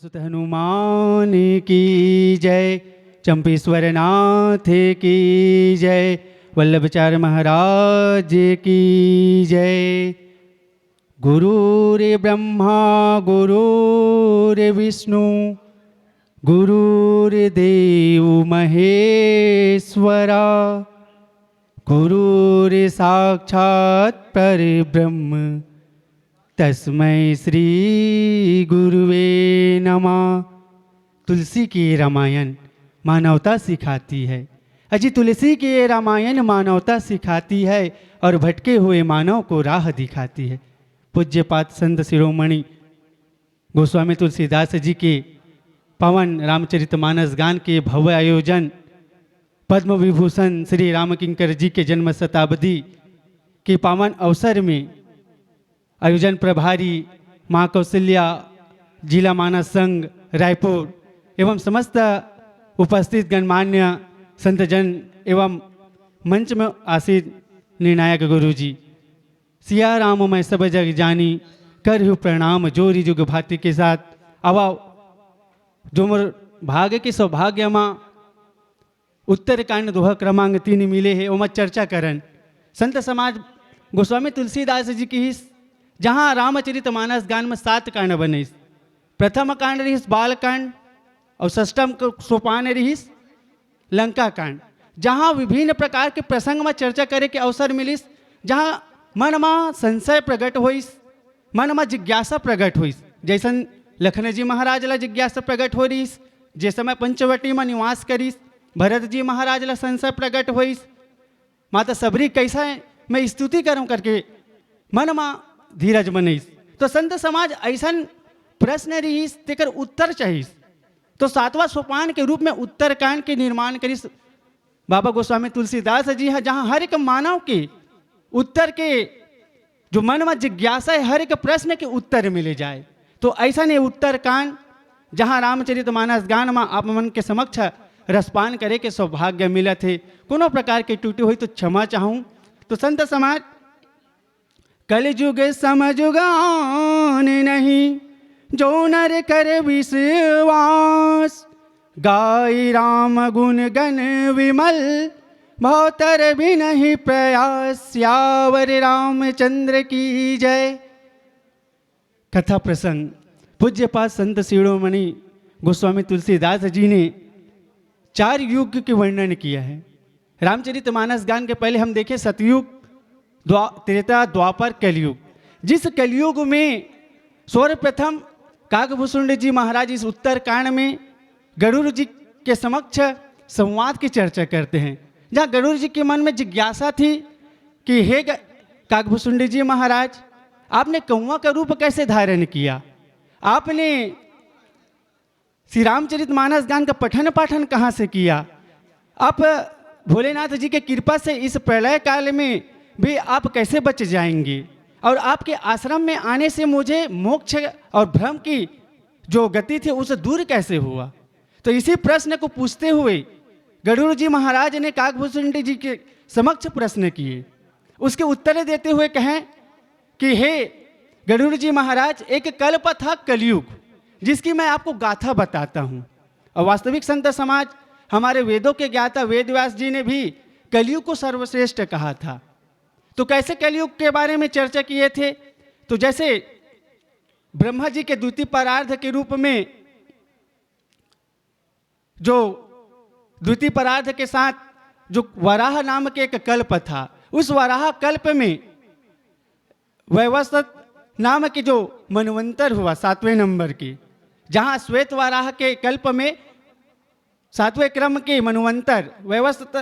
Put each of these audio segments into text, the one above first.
सुत हनुमान की जय, चंपेश्वर नाथ की जय, वल्लभचार महाराज की जय। गुरुरे ब्रह्मा गुरुरे विष्णु गुरुर्देव महेश्वरा, गुरुरे साक्षात् परब्रह्म तस्मै श्री गुरुवे नमः। तुलसी की ये रामायण मानवता सिखाती है। अजी तुलसी की ये रामायण मानवता सिखाती है और भटके हुए मानव को राह दिखाती है। पूज्यपाद संत शिरोमणि गोस्वामी तुलसीदास जी के पवन रामचरितमानस गान के भव्य आयोजन पद्म विभूषण श्री रामकिंकर जी के जन्म शताब्दी के पावन अवसर में आयोजन प्रभारी माँ कौशल्या जिला मानस संघ रायपुर एवं समस्त उपस्थित गणमान्य संतजन एवं मंच में आसीन निर्णायक गुरुजी, सिया राम मैं सब जग जानी कर प्रणाम जोरी जुग भाती के साथ आवा जो मोर भाग्य के सौभाग्य माँ उत्तरकांड दोहा क्रमांक 3 मिले है ओम चर्चा करन संत समाज गोस्वामी तुलसीदास जी की ही जहाँ रामचरितमानस गान में 7 कांड बने। प्रथम कांड रहीस बालकांड और षष्ठम सोपान रहीस लंका कांड, जहाँ विभिन्न प्रकार के प्रसंग में चर्चा करे के अवसर मिलिस, जहाँ मन में संशय प्रकट होइस, मन में जिज्ञासा प्रकट होइस। जैसन लखन जी महाराज ला जिज्ञासा प्रकट हो रहीस, जे समय पंचवटी में निवास करीस भरत जी महाराज ला संशय प्रकट होइस, माता सबरी कैसा मैं स्तुति करूँ करके मन में धीरज बनईस। तो संत समाज ऐसा प्रश्न रहीस तेकर उत्तर चाहिए, तो 7वां सोपान के रूप में उत्तरकांड के निर्माण करीस बाबा गोस्वामी तुलसीदास जी है, जहाँ हर एक मानव के उत्तर के जो मन में जिज्ञासा है हर एक प्रश्न के उत्तर मिले जाए। तो ऐसा नहीं उत्तरकांड जहाँ रामचरितमानस गान में आप मन के समक्ष रसपान करे के सौभाग्य मिला थे। कोनो प्रकार के टूटी हुई तो क्षमा चाहूँ। तो संत समाज कलयुग समझुगान नहीं जो नर कर विश्वास, गाय राम गुण गण विमल भवतर भी नहीं प्रयास, श्यावर रामचंद्र की जय। कथा प्रसंग पूज्यपाद संत शिरोमणि गोस्वामी तुलसीदास जी ने 4 युग के वर्णन किया है। रामचरितमानस गान के पहले हम देखें सतयुग त्रेता द्वापर कलयुग। जिस कलयुग में सर्वप्रथम काकभूषुंड जी महाराज इस उत्तरकांड में गरुड़ जी के समक्ष संवाद की चर्चा करते हैं, जहाँ गरुड़ जी के मन में जिज्ञासा थी कि हे काकभूषुंड जी महाराज, आपने कौवा का रूप कैसे धारण किया, आपने श्री रामचरितमानस गान का पठन पाठन कहाँ से किया, आप भोलेनाथ जी के कृपा से इस प्रलय काल में भी आप कैसे बच जाएंगे, और आपके आश्रम में आने से मुझे मोक्ष और भ्रम की जो गति थी उसे दूर कैसे हुआ। तो इसी प्रश्न को पूछते हुए गरुड़ जी महाराज ने काकभूषुंड जी के समक्ष प्रश्न किए। उसके उत्तर देते हुए कहें कि हे गरुड़ जी महाराज, एक कल्प था कलयुग जिसकी मैं आपको गाथा बताता हूँ। और वास्तविक संत समाज हमारे वेदों के ज्ञाता वेदव्यास जी ने भी कलयुग को सर्वश्रेष्ठ कहा था। तो कैसे कलयुग के बारे में चर्चा किए थे, तो जैसे ब्रह्मा जी के द्वितीय परार्ध के रूप में जो द्वितीय परार्ध के साथ जो वराह नाम के एक कल्प था, उस वराह कल्प में वैवस्वत नाम के जो मनवंतर हुआ 7वें नंबर की, जहाँ श्वेत वराह के कल्प में 7वें क्रम के मनवंतर वैवस्वत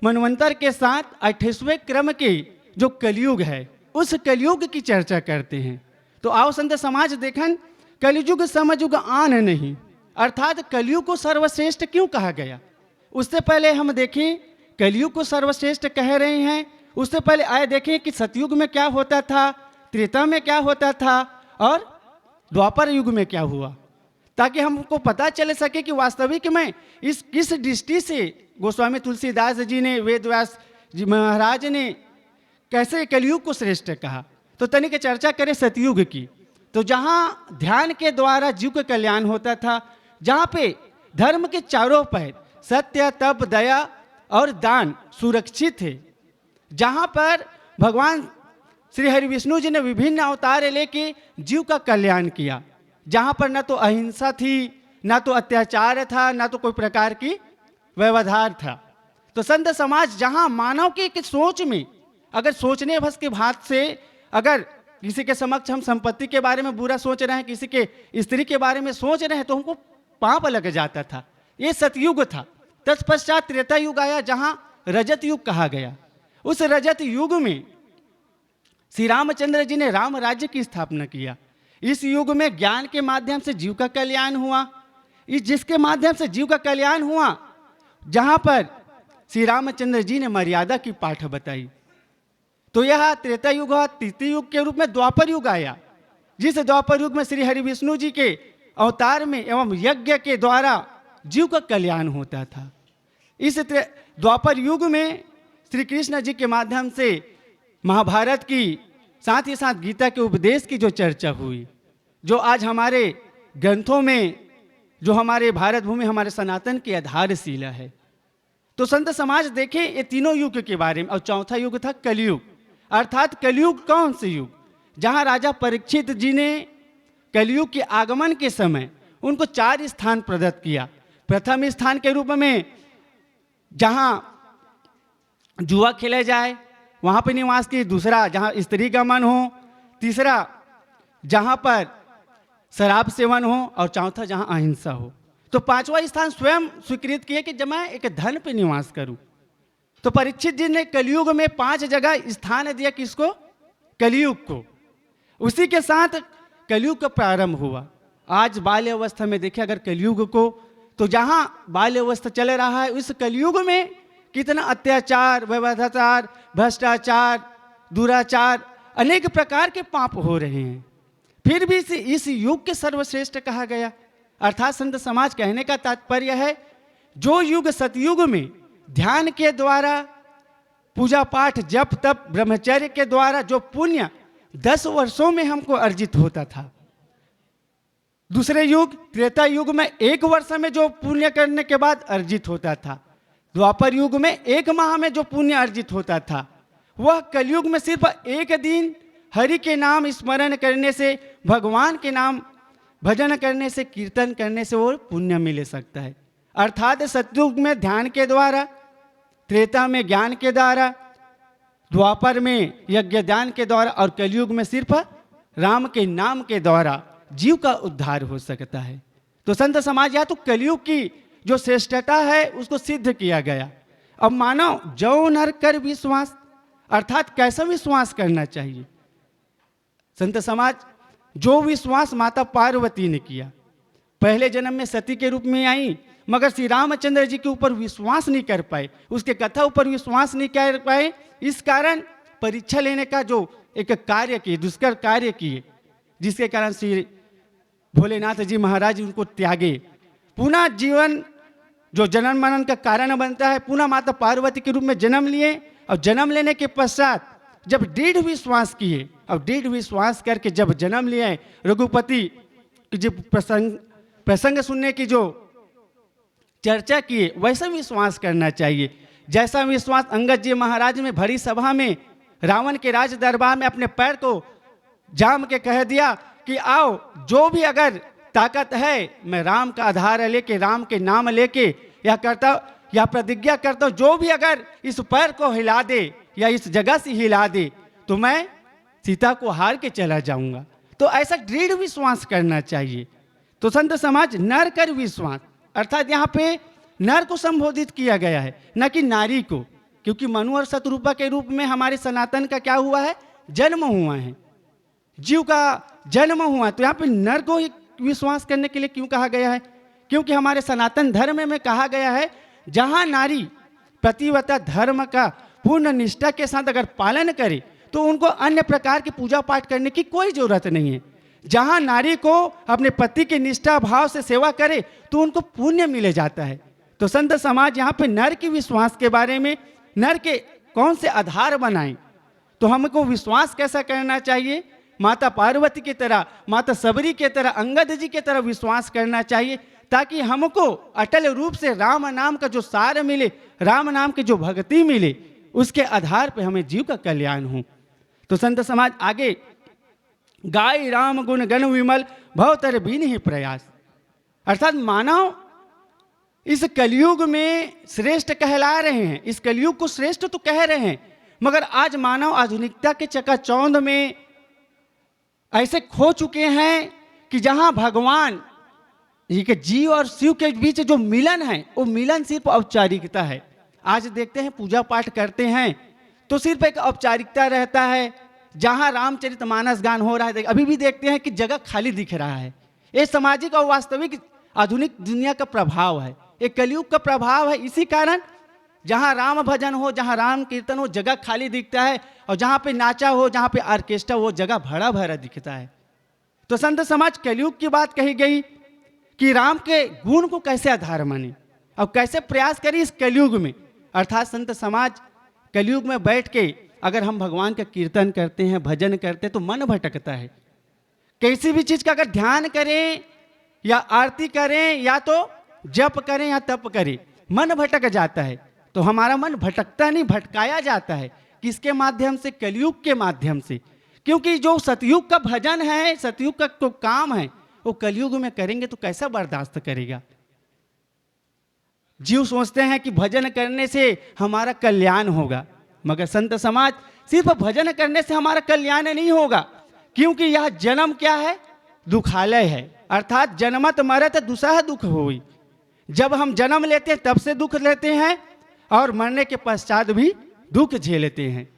मनवंतर के साथ 28वें क्रम के जो कलयुग है उस कलयुग की चर्चा करते हैं। तो आओ संत समाज देखन कलयुग समयुग आन नहीं, अर्थात कलयुग को सर्वश्रेष्ठ क्यों कहा गया। उससे पहले हम देखें कलयुग को सर्वश्रेष्ठ कह रहे हैं, उससे पहले आए देखें कि सतयुग में क्या होता था, त्रेता में क्या होता था और द्वापर युग में क्या हुआ, ताकि हमको पता चल सके कि वास्तविक में इस किस दृष्टि से गोस्वामी तुलसीदास जी ने वेदव्यास जी महाराज ने कैसे कलयुग को श्रेष्ठ कहा। तो तनिक चर्चा करें सतयुग की। तो जहाँ ध्यान के द्वारा जीव का कल्याण होता था, जहाँ पे धर्म के चारों पैर सत्य, तप, दया और दान सुरक्षित है, जहाँ पर भगवान श्री हरि विष्णु जी ने विभिन्न अवतार लेके जीव का कल्याण किया, जहाँ पर न तो अहिंसा थी, ना तो अत्याचार था, ना तो कोई प्रकार की व्यवधान था। तो संत समाज जहाँ मानव की सोच में, अगर सोचने भस के भात से अगर किसी के समक्ष हम संपत्ति के बारे में बुरा सोच रहे हैं, किसी के स्त्री के बारे में सोच रहे हैं, तो हमको पाप लग जाता था। ये सतयुग था। तत्पश्चात त्रेता युग आया, जहाँ रजत युग कहा गया। उस रजत युग में श्री रामचंद्र जी ने राम राज्य की स्थापना किया। इस युग में ज्ञान के माध्यम से जीव का कल्याण हुआ। इस जिसके माध्यम से जीव का कल्याण हुआ, जहाँ पर श्री रामचंद्र जी ने मर्यादा की पाठ बताई। तो यह त्रेता युग हुआ। तृतीय युग के रूप में द्वापर युग आया, जिस द्वापर युग में श्री हरि विष्णु जी के अवतार में एवं यज्ञ के द्वारा जीव का कल्याण होता था। इस द्वापर युग में श्री कृष्ण जी के माध्यम से महाभारत की, साथ ही साथ गीता के उपदेश की जो चर्चा हुई, जो आज हमारे ग्रंथों में, जो हमारे भारत भूमि, हमारे सनातन की आधारशिला है। तो संत समाज देखें ये तीनों युग के बारे में। और चौथा युग था कलयुग। अर्थात कलयुग कौन से युग? जहाँ राजा परीक्षित जी ने कलयुग के आगमन के समय उनको 4 स्थान प्रदत्त किया। प्रथम स्थान के रूप में जहाँ जुआ खेला जाए वहाँ पर निवास की। दूसरा, जहाँ स्त्री गमन हो। तीसरा, जहाँ पर शराब सेवन हो। और चौथा, जहाँ अहिंसा हो। तो 5वां स्थान स्वयं स्वीकृत किए कि जब मैं एक धन पे निवास करूं। तो परीक्षित जी ने कलयुग में 5 जगह स्थान दिया। किसको? कलयुग को। उसी के साथ कलयुग का प्रारंभ हुआ। आज बाल्य अवस्था में देखिए अगर कलयुग को, तो जहाँ बाल्य अवस्था चल रहा है, उस कलयुग में कितना अत्याचार, व्यवधाचार, भ्रष्टाचार, दुराचार, अनेक प्रकार के पाप हो रहे हैं। फिर भी इस युग के सर्वश्रेष्ठ कहा गया। अर्थात संत समाज कहने का तात्पर्य है, जो युग सतयुग में ध्यान के द्वारा, पूजा पाठ, जप तप, ब्रह्मचर्य के द्वारा जो पुण्य 10 वर्षों में हमको अर्जित होता था, दूसरे युग त्रेता युग में 1 वर्ष में जो पुण्य करने के बाद अर्जित होता था, द्वापर युग में 1 माह में जो पुण्य अर्जित होता था, वह कलयुग में सिर्फ 1 दिन हरि के नाम स्मरण करने से, भगवान के नाम भजन करने से, कीर्तन करने से वो पुण्य मिल सकता है। अर्थात सतयुग में ध्यान के द्वारा, त्रेता में ज्ञान के द्वारा, द्वापर में यज्ञ दान के द्वारा और कलयुग में सिर्फ राम के नाम के द्वारा जीव का उद्धार हो सकता है। तो संत समाज या तो कलयुग की जो श्रेष्ठता है उसको सिद्ध किया गया। अब मानव जो नर कर विश्वास, अर्थात कैसा विश्वास करना चाहिए? संत समाज जो विश्वास माता पार्वती ने किया, पहले जन्म में सती के रूप में आई, मगर श्री रामचंद्र जी के ऊपर विश्वास नहीं कर पाए, उसके कथा ऊपर विश्वास नहीं कर पाए। इस कारण परीक्षा लेने का जो एक कार्य किए, दुष्कर कार्य किए, जिसके कारण श्री भोलेनाथ जी महाराज उनको त्यागे। पुनः जीवन जो जन्म मरण का कारण बनता है, पुनः माता पार्वती के रूप में जन्म लिए। और जन्म लेने के पश्चात जब दृढ़ विश्वास किए, और दृढ़ विश्वास करके जब जन्म लिए, रघुपति की जो प्रसंग सुनने की जो चर्चा किए, वैसा विश्वास करना चाहिए। जैसा विश्वास अंगद जी महाराज में भरी सभा में रावण के राज दरबार में अपने पैर को जाम के कह दिया कि आओ, जो भी अगर ताकत है, मैं राम का आधार लेके, राम के नाम लेके या करता या प्रतिज्ञा करता हूँ, जो भी अगर इस पैर को हिला दे या इस जगह से हिला दे, तो मैं सीता को हार के चला जाऊंगा। तो ऐसा दृढ़ विश्वास करना चाहिए। तो संत समाज नर कर विश्वास, अर्थात यहाँ पे नर को संबोधित किया गया है, न कि नारी को, क्योंकि मनु और शतरूपा के रूप में हमारे सनातन का क्या हुआ है? जन्म हुआ है, जीव का जन्म हुआ। तो यहाँ पे नर को ही विश्वास करने के लिए क्यों कहा गया है? क्योंकि हमारे सनातन धर्म में कहा गया है, जहाँ नारी प्रतिव्रता धर्म का पूर्ण निष्ठा के साथ अगर पालन करे, तो उनको अन्य प्रकार की पूजा पाठ करने की कोई जरूरत नहीं है। जहाँ नारी को अपने पति की निष्ठा भाव से सेवा करे, तो उनको पुण्य मिले जाता है। तो संत समाज यहाँ पे नर के विश्वास के बारे में, नर के कौन से आधार बनाएं, तो हमको विश्वास कैसा करना चाहिए? माता पार्वती की तरह, माता सबरी की तरह, अंगद जी की तरह विश्वास करना चाहिए, ताकि हमको अटल रूप से राम नाम का जो सार मिले, राम नाम की जो भक्ति मिले, उसके आधार पर हमें जीव का कल्याण हो। तो संत समाज आगे, गाय राम गुण गण विमल भवतर बीन ही प्रयास, अर्थात मानव इस कलयुग में श्रेष्ठ कहला रहे हैं, इस कलयुग को श्रेष्ठ तो कह रहे हैं, मगर आज मानव आधुनिकता के चकाचौंध में ऐसे खो चुके हैं कि जहां भगवान जी के जीव और शिव के बीच जो मिलन है, वो मिलन सिर्फ औपचारिकता है। आज देखते हैं पूजा पाठ करते हैं तो सिर्फ एक औपचारिकता रहता है। जहां रामचरितमानस गान हो रहा है, अभी भी देखते हैं कि जगह खाली दिख रहा है। ये सामाजिक और वास्तविक आधुनिक दुनिया का प्रभाव है, एक कलयुग का प्रभाव है। इसी कारण जहां राम भजन हो, जहां राम कीर्तन हो, जगह खाली दिखता है, और जहां पे नाचा हो, जहां पे ऑर्केस्ट्रा हो, जगह भरा भरा दिखता है। तो संत समाज कलयुग की बात कही गई कि राम के गुण को कैसे आधार माने और कैसे प्रयास करें इस कलयुग में। अर्थात संत समाज कलयुग में बैठ के अगर हम भगवान का कीर्तन करते हैं, भजन करते हैं, तो मन भटकता है। किसी भी चीज का अगर ध्यान करें या आरती करें या तो जप करें या तप करें, मन भटक जाता है। तो हमारा मन भटकता नहीं, भटकाया जाता है। किसके माध्यम से? कलयुग के माध्यम से। क्योंकि जो सतयुग का भजन है, सतयुग का तो काम है, वो कलयुग में करेंगे तो कैसा बर्दाश्त करेगा। जीव सोचते हैं कि भजन करने से हमारा कल्याण होगा, मगर संत समाज सिर्फ भजन करने से हमारा कल्याण नहीं होगा, क्योंकि यह जन्म क्या है? दुखालय है। अर्थात जन्मत मरत दुसह दुख होई। जब हम जन्म लेते हैं तब से दुख लेते हैं, और मरने के पश्चात भी दुख झेलते हैं।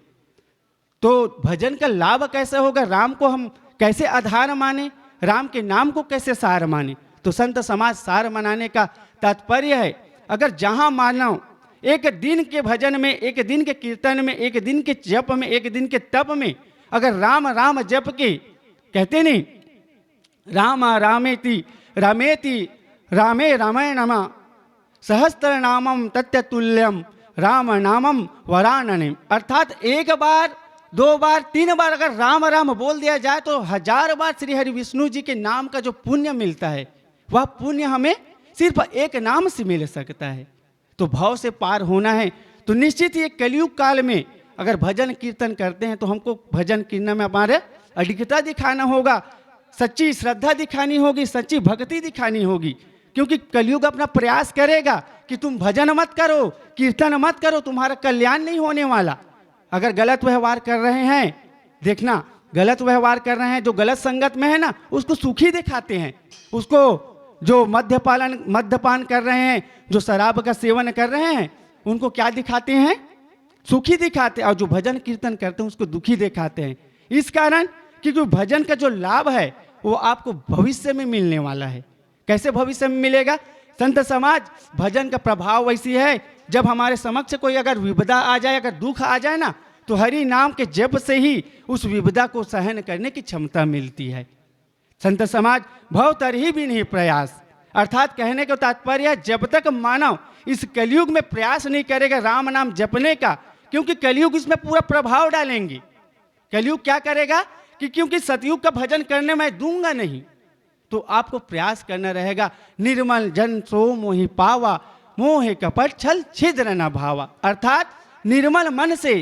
तो भजन का लाभ कैसे होगा? राम को हम कैसे आधार माने, राम के नाम को कैसे सार माने? तो संत समाज सार मनाने का तात्पर्य है, अगर जहां मानव एक दिन के भजन में, एक दिन के कीर्तन में, एक दिन के जप में, एक दिन के तप में अगर राम राम जप के, कहते नहीं राम रामेति रामेति रामे रामे नमा सहस्त्र नामम तत्तुल्यम राम नामम वरानने। अर्थात एक बार, दो बार, तीन बार अगर राम राम बोल दिया जाए तो 1000 बार श्री हरि विष्णु जी के नाम का जो पुण्य मिलता है, वह पुण्य हमें सिर्फ एक नाम से मिल सकता है। तो भाव से पार होना है तो निश्चित ही कलयुग काल में अगर भजन कीर्तन करते हैं तो हमको भजन कीर्तन में हमारे अडिगता दिखाना होगा, सच्ची श्रद्धा दिखानी होगी, सच्ची भक्ति दिखानी होगी। क्योंकि कलयुग अपना प्रयास करेगा कि तुम भजन मत करो, कीर्तन मत करो, तुम्हारा कल्याण नहीं होने वाला। अगर गलत व्यवहार कर रहे हैं, देखना गलत व्यवहार कर रहे हैं, जो गलत संगत में है ना, उसको सुखी दिखाते हैं। उसको जो मद्यपान कर रहे हैं, जो शराब का सेवन कर रहे हैं, उनको क्या दिखाते हैं? सुखी दिखाते हैं। और जो भजन कीर्तन करते हैं उसको दुखी दिखाते हैं। इस कारण क्योंकि भजन का जो लाभ है वो आपको भविष्य में मिलने वाला है। कैसे भविष्य में मिलेगा? संत समाज भजन का प्रभाव वैसी है, जब हमारे समक्ष कोई अगर विपदा आ जाए, अगर दुख आ जाए ना, तो हरि नाम के जप से ही उस विपदा को सहन करने की क्षमता मिलती है। संत समाज भवतरहि बिन प्रयास, अर्थात कहने का तात्पर्य जब तक मानव इस कलयुग में प्रयास नहीं करेगा राम नाम जपने का, क्योंकि कलयुग इसमें पूरा प्रभाव डालेंगे। कलयुग क्या करेगा कि क्योंकि सतयुग का भजन करने में दूंगा नहीं, तो आपको प्रयास करना रहेगा। निर्मल जन सो मोहि पावा, मोहे कपट छल छिद्र न भावा। अर्थात निर्मल मन से,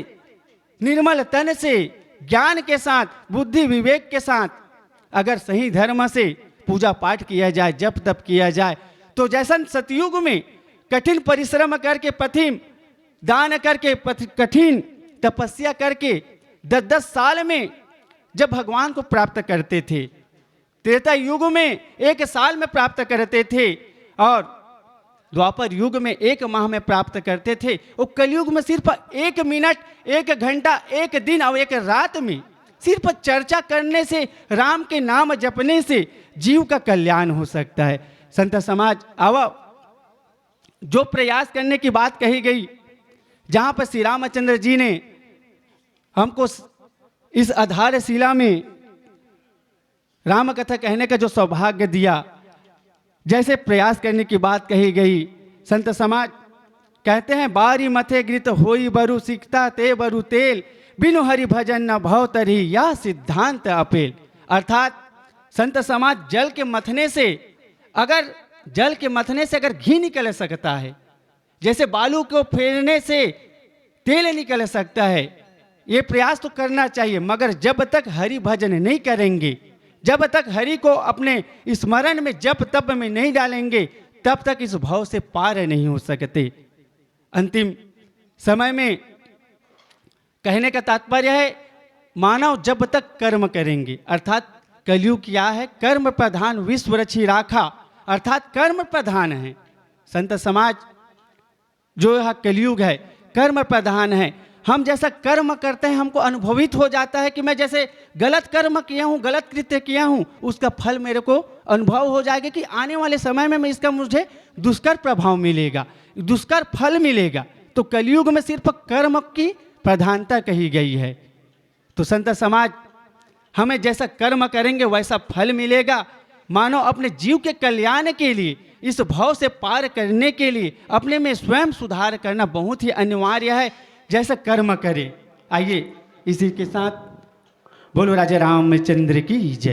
निर्मल तन से, ज्ञान के साथ, बुद्धि विवेक के साथ अगर सही धर्म से पूजा पाठ किया जाए, जप तप किया जाए, तो जैसा सतयुग में कठिन परिश्रम करके, पथिम दान करके, कठिन तपस्या करके 10-10 साल में जब भगवान को प्राप्त करते थे, त्रेता युग में 1 साल में प्राप्त करते थे, और द्वापर युग में 1 माह में प्राप्त करते थे, वो कलयुग में सिर्फ 1 मिनट, 1 घंटा, 1 दिन और 1 रात में सिर्फ चर्चा करने से, राम के नाम जपने से जीव का कल्याण हो सकता है। संत समाज अब जो प्रयास करने की बात कही गई, जहां पर श्री रामचंद्र जी ने हमको इस आधारशिला में राम कथा कहने का जो सौभाग्य दिया, जैसे प्रयास करने की बात कही गई, संत समाज कहते हैं बारी मथे गृत होई बरु सिकता ते बरु तेल, बिनु हरि भजन न भव तरी, यह सिद्धांत अपेल। अर्थात संत समाज जल के मथने से अगर घी निकल सकता है, जैसे बालू को फेरने से तेल निकल सकता है, ये प्रयास तो करना चाहिए। मगर जब तक हरि भजन नहीं करेंगे, जब तक हरि को अपने स्मरण में जप तप में नहीं डालेंगे, तब तक इस भाव से पार नहीं हो सकते। अंतिम समय में कहने का तात्पर्य है, मानव जब तक कर्म करेंगे, अर्थात कलयुग क्या है, कर्म प्रधान विश्व रची राखा, अर्थात कर्म प्रधान है। संत समाज जो यह कलयुग है कर्म प्रधान है। हम जैसा कर्म करते हैं हमको अनुभवित हो जाता है कि मैं जैसे गलत कर्म किया हूँ, गलत कृत्य किया हूँ, उसका फल मेरे को अनुभव हो जाएगा कि आने वाले समय में इसका मुझे दुष्कर प्रभाव मिलेगा, दुष्कर फल मिलेगा। तो कलयुग में सिर्फ कर्म की प्रधानता कही गई है। तो संत समाज हमें जैसा कर्म करेंगे वैसा फल मिलेगा। मानो अपने जीव के कल्याण के लिए, इस भाव से पार करने के लिए अपने में स्वयं सुधार करना बहुत ही अनिवार्य है। जैसा कर्म करे। आइए इसी के साथ बोलो राजा रामचंद्र की जय।